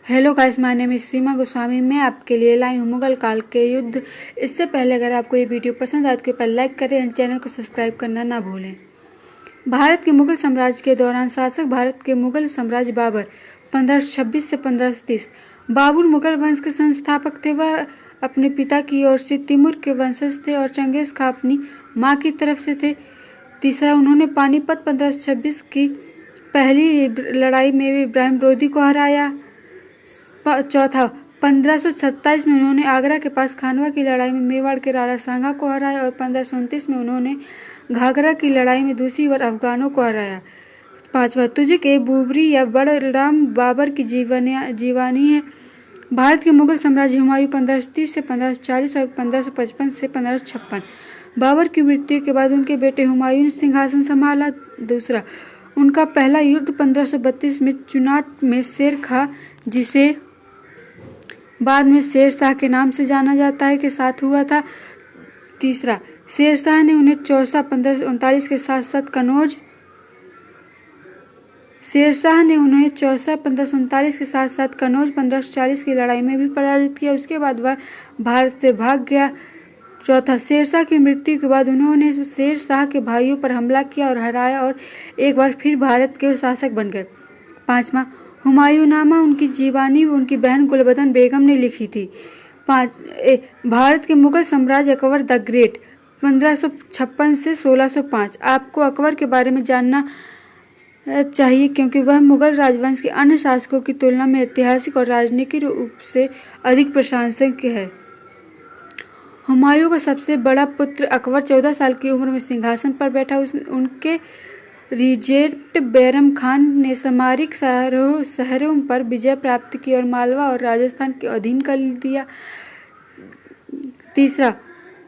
Hello guys, my name is Seema Goswami. मैं आपके लिए लाई हूँ मुगल काल के युद्ध। इससे पहले अगर आपको ये वीडियो पसंद आए तो कृपया लाइक करें और चैनल को सब्सक्राइब करना ना भूलें। भारत के मुगल साम्राज्य के दौरान शासक भारत के मुगल साम्राज्य बाबर 1526 से 1530। बाबर मुगल वंश के संस्थापक थे। वह अपने पिता की ओर से तिमूर के वंशज थे और चंगेज खां अपनी माँ की तरफ से थे। तीसरा, उन्होंने पानीपत 1526 की पहली लड़ाई में इब्राहिम लोदी को हराया। चौथा, 1527 में उन्होंने आगरा के पास खानवा की लड़ाई में मेवाड़ के राणा सांगा को हराया और 1529 में उन्होंने घाघरा की लड़ाई में दूसरी बार अफगानों को हराया। पांचवा, तुजुक-ए-बुबरी या बड़राम बाबर की जीवानी है। भारत के मुगल साम्राज्य हुमायूं 1530 से 1540 और 1555 से 1556। बाबर की मृत्यु के बाद उनके बेटे हुमायूं ने सिंहासन संभाला। दूसरा, उनका पहला युद्ध 1532 में चुनाट में शेर खां, जिसे बाद में शेर शाह के नाम से जाना जाता है, के साथ हुआ था। तीसरा, शेर शाह ने उन्हें चौसा 1539 के साथ साथ कन्नौज 1540 की लड़ाई में भी पराजित किया। उसके बाद वह भारत से भाग गया। चौथा, शेरशाह की मृत्यु के बाद उन्होंने शेर शाह के भाइयों पर हमला किया और हराया और एक बार फिर भारत के शासक बन गए। पांचवा, हुमायूंनामा उनकी जीवानी उनकी बहन गुलबदन बेगम ने लिखी थी। भारत के मुगल साम्राज्य अकबर द ग्रेट 1556 से 1605। आपको अकबर के बारे में जानना चाहिए क्योंकि वह मुगल राजवंश के अन्य शासकों की तुलना में ऐतिहासिक और राजनीतिक रूप से अधिक प्रशंसनीय है। हुमायूं का सबसे बड़ा पुत्र अकबर 14 साल की उम्र में सिंहासन पर बैठा। उनके रीजेंट बैरम खान ने सामरिक शहरों पर विजय प्राप्त की और मालवा और राजस्थान के अधीन कर दिया। तीसरा,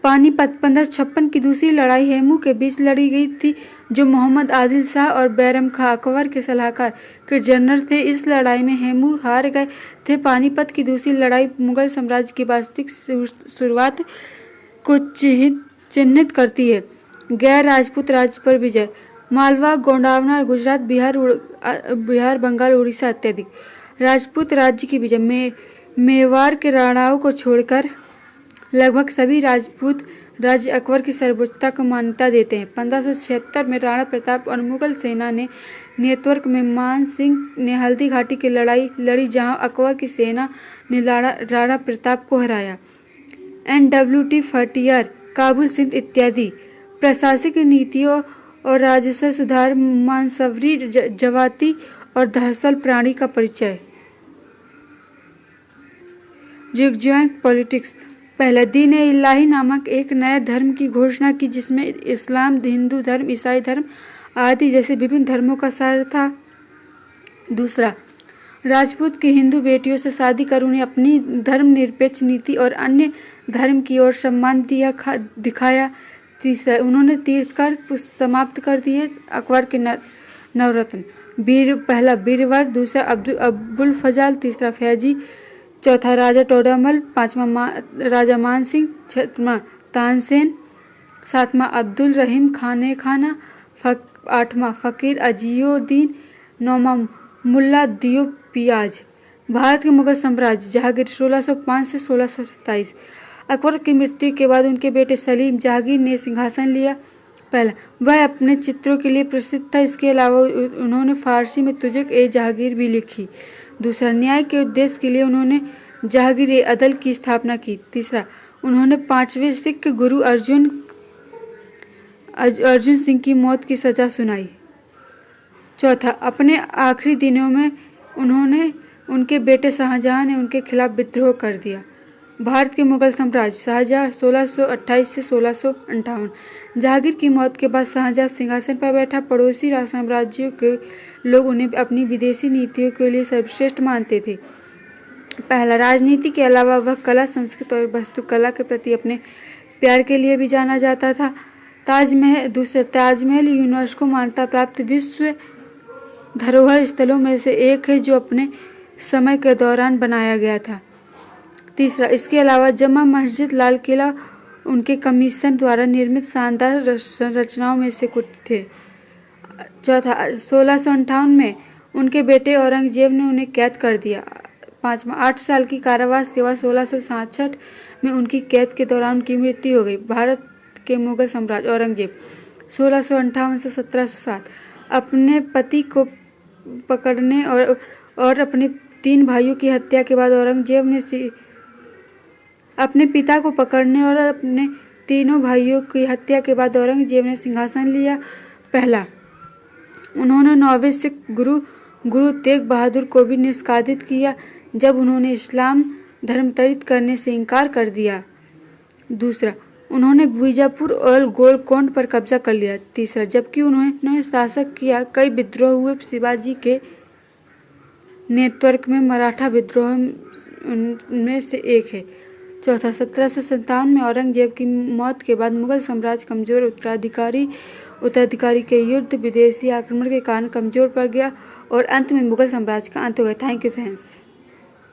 पानीपत 1556 की दूसरी लड़ाई हेमू के बीच लड़ी गई थी, जो मोहम्मद आदिल शाह और बैरम खां अकबर के सलाहकार के जनरल थे। इस लड़ाई में हेमू हार गए थे। पानीपत की दूसरी लड़ाई मुगल साम्राज्य की वास्तविक शुरुआत को चिन्हित करती है। गैर राजपूत राज्य पर विजय। मालवा, गोंडवाना, गुजरात, बिहार, बंगाल, उड़ीसा इत्यादि राजपूत राज्य की विजय। मेवाड़ के राणाओं को छोड़कर लगभग सभी राजपूत राज्य अकबर की सर्वोच्चता को मान्यता देते हैं। 1576 में राणा प्रताप और मुगल सेना ने नेतवर्क में मान सिंह ने हल्दी घाटी की लड़ाई लड़ी, जहां अकबर की सेना ने राणा प्रताप को हराया। NWT फटियार, काबुल सिंध इत्यादि प्रशासनिक नीतियों और राजस्व सुधार। मानसवरी, जवाती और दहसल प्राणी का परिचय। Joint politics. पहला, दीन-ए-इलाही नामक एक नए धर्म की घोषणा की, जिसमें इस्लाम, हिंदू धर्म, ईसाई धर्म आदि जैसे विभिन्न धर्मों का सार था। दूसरा, राजपूत की हिंदू बेटियों से शादी कर उन्हें अपनी धर्मनिरपेक्ष नीति और अन्य धर्म की ओर सम्मान दिखाया। तीसरा, उन्होंने तीर्थकर समाप्त कर दिए। अकबर के नवरत्न। पहला बीरवर, दूसरा अबुल फजल, तीसरा फैजी, चौथा राजा टोडरमल, पांचवा राजा मान सिंह, छठवां तानसेन, सातवां अब्दुल रहीम खाना, आठवां फकीर अजीउद्दीन, नौवां मुल्ला दियो पियाज। भारत के मुगल साम्राज्य जहांगीर 1605 से 1627। अकबर की मृत्यु के बाद उनके बेटे सलीम जहांगीर ने सिंहासन लिया। पहला, वह अपने चित्रों के लिए प्रसिद्ध था। इसके अलावा उन्होंने फारसी में तुजुक-ए-जहांगीर भी लिखी। दूसरा, न्याय के उद्देश्य के लिए उन्होंने जहांगीर-ए-अदल की स्थापना की। तीसरा, उन्होंने 5वें सिख गुरु अर्जुन सिंह की मौत की सजा सुनाई। चौथा, अपने आखिरी दिनों में उन्होंने उनके बेटे शाहजहां ने उनके खिलाफ विद्रोह कर दिया। भारत के मुगल साम्राज्य शाहजहां 1628 से 1658। जहांगीर की मौत के बाद शाहजहां सिंहासन पर बैठा। पड़ोसी साम्राज्यों के लोग उन्हें अपनी विदेशी नीतियों के लिए सर्वश्रेष्ठ मानते थे। पहला, राजनीति के अलावा वह कला, संस्कृत और वास्तुकला के प्रति अपने प्यार के लिए भी जाना जाता था। दूसरा, ताजमहल यूनेस्को मान्यता प्राप्त विश्व धरोहर स्थलों में से एक है, जो अपने समय के दौरान बनाया गया था। तीसरा, इसके अलावा जमा मस्जिद, लाल किला उनके कमीशन द्वारा निर्मित शानदार संरचनाओं में से कुछ थे। चौथा, 1658 में उनके बेटे औरंगजेब ने उन्हें कैद कर दिया। 5वां 8 साल की कारावास के बाद 1666 में उनकी कैद के दौरान उनकी मृत्यु हो गई। भारत के मुगल सम्राट औरंगजेब 1658 से 1707 अपने पति को पकड़ने और अपने 3 भाइयों की हत्या के बाद औरंगजेब ने अपने पिता को पकड़ने और अपने तीनों भाइयों की हत्या के बाद औरंगजेब ने सिंहासन लिया। पहला, उन्होंने 9वें सिख गुरु तेग बहादुर को भी निष्कासित किया जब उन्होंने इस्लाम धर्मांतरित करने से इनकार कर दिया। दूसरा, उन्होंने बीजापुर और गोलकोंड पर कब्जा कर लिया। तीसरा, जबकि उन्होंने शासक किया, कई विद्रोह हुए। शिवाजी के नेतृत्व में मराठा विद्रोह में से एक है। चौथा, 1757 में औरंगजेब की मौत के बाद मुगल साम्राज्य कमजोर उत्तराधिकारी के युद्ध, विदेशी आक्रमण के कारण कमजोर पड़ गया और अंत में मुगल साम्राज्य का अंत हो गया। Thank you friends.